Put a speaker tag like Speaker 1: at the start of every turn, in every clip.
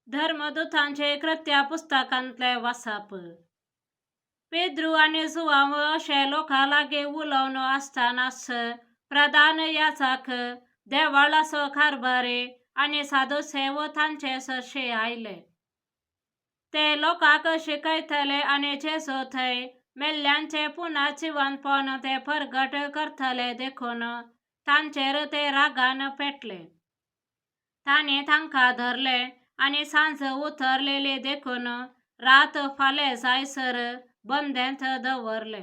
Speaker 1: धर्मदूतांचे कृत्या पुस्तकांतले वाचप. पेद्रू आणि जुवांव अशे लोका लागी उलोवन आसतानाच प्रधान याजक देवाळाचो कारभारी आणि सादुसे व तांचे सरशे आयले. ते लोकांक शिकयतले आणि जेजू थंय मेल्ल्यांचे पुन्हा जिवंतपण ते परगट करतले देखून तांचेर ते रागान पेटले. तांणी तांकां धरले आणि सांज उतरलेली देखून रात फाले जायसर बंदेंत दवरले.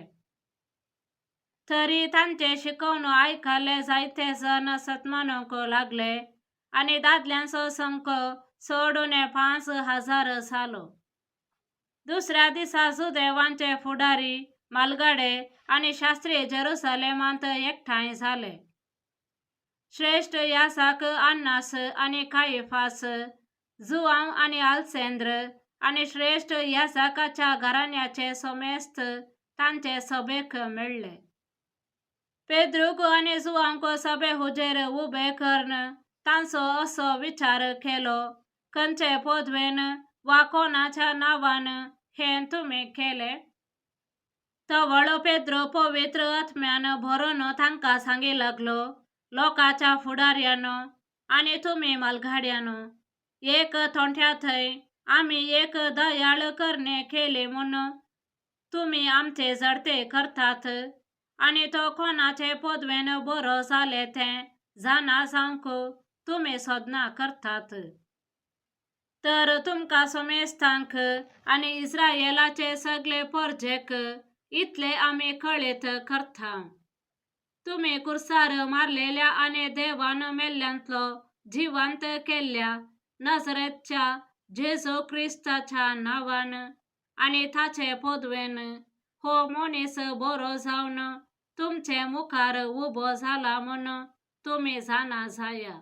Speaker 1: तरी तांचे शिकवण आयकले जायते जण सतमानूंक लागले आणि दादल्यांचो संख्य चडून 5,000 जालो. दुसऱ्या दिसा जुदेवांचे फुडारी, मालगडे आणि शास्त्री जेरुसलेमांत एकठांय जाले. श्रेष्ठ याजक अन्नास आणि कायफास, जुआंव आणि अलेक्झांद्र आणि श्रेष्ठ याजकाच्या घराण्याचे समेस्त तांचे सभेक मेळ्ळे. पेद्रूक आणि जुआंवक सभे हुजेर उबे करून तांचो असो विचार केलो, खंयचे पदवेन वा कोणाच्या नावान हे तुमी केले? तवळ पेद्रू पवित्र आत्म्यान भरून तांकां सांगी लागलो, लोकांच्या फुडाऱ्यानो आणि तुमी मालगाड्यानो, एक थोंट्या थंय आमी एक दयाळ करणे केले म्हूण तुमी आमचे जडते करतात आणि तो कोणाचे पदवेन बरो जाले ते जाणा जावंक तुमी सोदना करतात. तर तुमकां समेस्तांक आणि इस्रायेलाचे सगळे परजेक इतले आमी कळीत करता. तुमी कुर्सार मारलेल्या आणि देवान मेल्ल्यांतलो जिवंत केल्ल्या नजरेतच्या जेजू ख्रिस्ताच्या नावान आणि ताचे पदवेन हो मनीस बरो जावन तुमचे मुखार उबो जाला म्हूण तुमी जाणा जाया.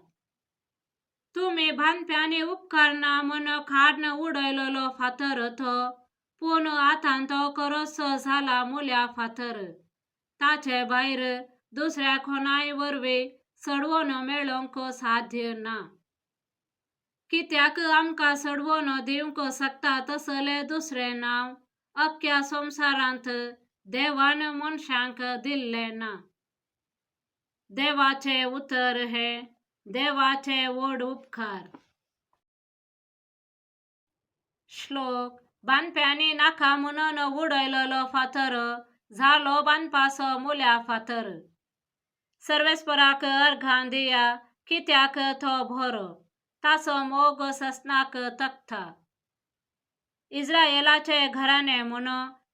Speaker 1: तुमी बांदप्यांनी उपकारना म्हूण काडून उडयलोलो फातर तो, पूण आतां तो करसो जाला मुल्या फातर. ताचे भायर दुसऱ्या कोणाय वरवीं चडवण मेळोवंक साध्य ना. कित्याक आमकां चडवण दिवंक शकता तसले दुसरे नांव अख्ख्या संवसारांत देवान मनशांक दिल्ले ना. देवाचे उतर हे देवाचे व्हड उपकार. श्लोक. बांदप्यांनी नाका म्हणून उडयलोलो फातर जालो बांदपाचो मुल्या फातर. सर्वेस्पराक अर्घां दिया, कित्याक तो बरो, ताचो मोग ससनाक तकता. इस्रायेलाचे घराणे म्हूण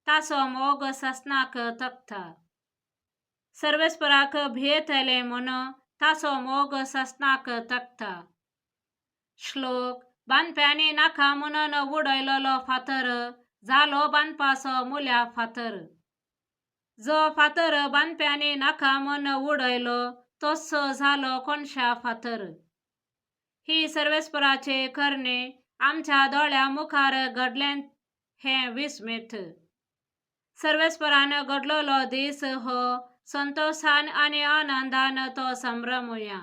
Speaker 1: ताचो मोग ससनाक तकता. सर्वेस्पराक भियेतले म्हूण ताचो मोग ससनाक तकता. श्लोक. बांदप्यांनी नाका म्हणून उडयलोलो फातर जालो बांदपाचो मुल्या फातर. जो फातर बांदप्यांनी नाका म्हूण उडयलो तसो जालो कोणशा फातर. ही सर्वेस्पराची करणी आमच्या दोळ्या मुखार घडले हे विस्मित. सर्वेस्परान घडलोलो दीस हो संतोषान आणि आनंदान तो संभ्रमुया.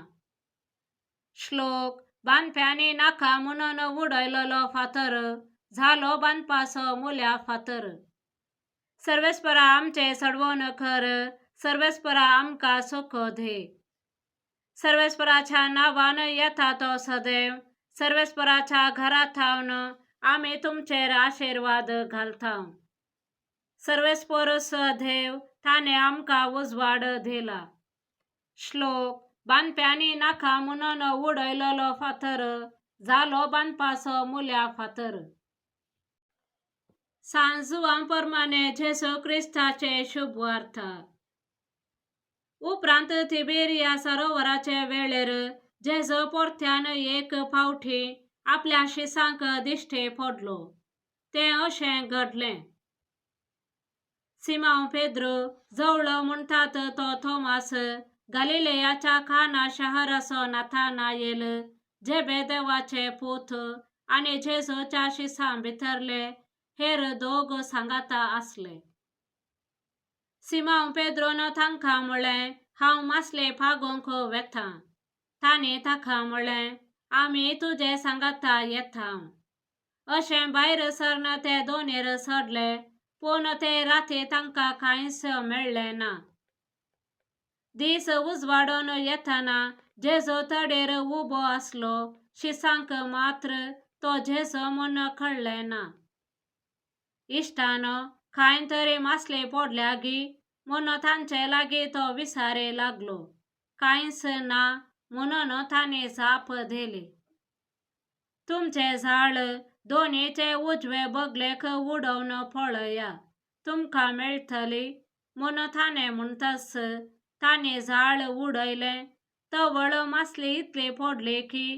Speaker 1: श्लोक. बांदप्यांनी नाका म्हणून उडयलोलो फातर जालो बांदपाचो मुल्या फातर. सर्वेस्परा आमचे चडवण कर, सर्वेस्परा आमकां सुख दे. सर्वेस्पराच्या नावान येता तो सदैव, सर्वेस्पराच्या घरात थावन आमी तुमचेर आशीर्वाद घालता. सर्वेस्पर देव ताणे आमकां उजवाड दिला. श्लोक. बांदप्यांनी नाका म्हणून उडयलोलो फातर जालो बांदपाचो मुल्या फातर. सांजुवांप्रमाणे जेजू ख्रिस्ताचे शुभवार्ता. उपरांत तिबेरिया सरोवराचे वेळेर जेजू परत्यान एक फावटी आपल्या शिसांक दिश्टी पडलो. ते अशें घडलें. सिमोन पेद्रू, जवळ म्हणटात तो थोमास, गलिलेयाच्या काना शहराचो नाथानाएल, जेबेदेवाचे पूत आणि जेजूच्या शिसां भितरले हेर 2 सांगाता आसले. सिमोन पेद्रून तांकां म्हळें, हांव मासले पागोवंक वेतां. तांणी ताका म्हळें, आमी तुजे सांगाता येता. अशें भायर सरना ते दोनेर सरले पूण ते राती तांकां कांयच मेळ्ळें ना. दीस उजवाडून येताना जेजू तडेर उबो आसलो. शिसांक मात्र तो जेजू म्हूण कळ्ळें ना. इश्टानो, कांय तरी मासले पडल्या गी म्हूण तांचे लागीं तो विचारे लागलो. कांयच ना म्हणून ताणें जाप दिली. तुमचे जाळ दोनीचे उजवे बगलेक उडोवन पळया, तुमकां मेळटली म्हूण ताणें म्हणटाच ताणें जाळ उडयलें. तवळ मासली इतली पडली की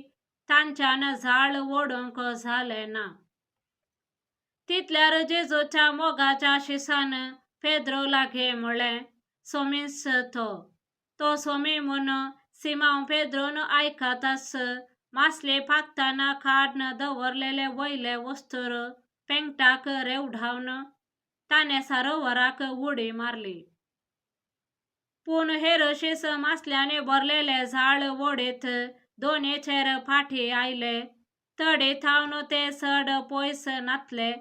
Speaker 1: तांच्यान जाळ ओडूंक जालें ना. तितल्यार जेजूच्या मोगाच्या शिसान पेद्रो लागीं म्हळें, सोमीस तो सोमी म्हूण सिमोन पेद्रोन आयकताच मासले पागतना काडून दवरलेले वयले वस्तूर पेंगटाक रेवढावन ताणें सरोवराक उडी मारली. पूण हेरशीस मासल्यांनी भरलेले जाळ ओडीत दोनीचेर फाटीं आयले. तडी थावन ते चड पयस नासले,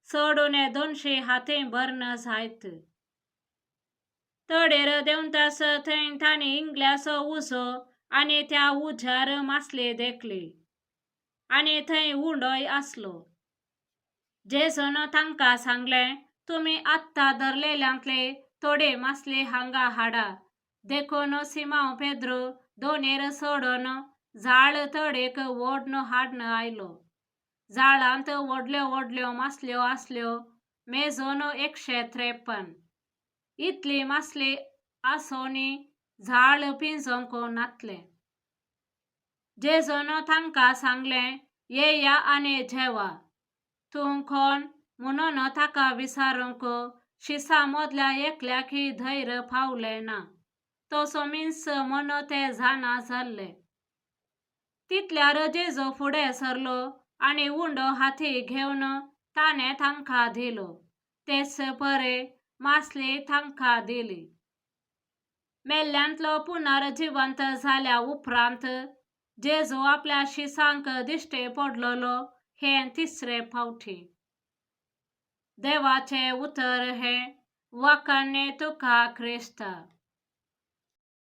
Speaker 1: चडून 200 हातीं भरन जायत. तडेर देंवताच थंय तांणी इंगल्याचो उजो आनी त्या उज्यार मासली देखली आनी थंय उंडोय आसलो. जेजून तांकां सांगलें, तुमी आत्तां धरलेल्यांतले थोडी मासली हांगा हाडा. देखून सिमोन पेद्रो दोनीर सोडून जाळ तडीक ओडून हाडून आयलो. जाळांत व्हडल्यो व्हडल्यो मासल्यो आसल्यो, मेजून 153. इतली मासली आसोनी जाळ पिंजोंक नासलें. जेजून तांकां सांगलें, येया आनी जेवा. तूं कोण म्हणून ताका विचारूंक शिसां मदल्या एकल्याकय धैर्य पावलें ना. तो सोमीस म्हूण ते जाणा जाल्ले. तितल्यार जेजू फुडें सरलो आनी उंडो हाती घेवन ताणें तांकां दिलो. तेच परे मासली तांकां दिली. मेल्ल्यांतलो पुनर्जिवंत जाल्या उपरांत जेजू आपल्या शिसांक दिश्टी पडलोलो हें 3रे फावटी. देवाचें उतर हें, वखणी तुका क्रिस्त.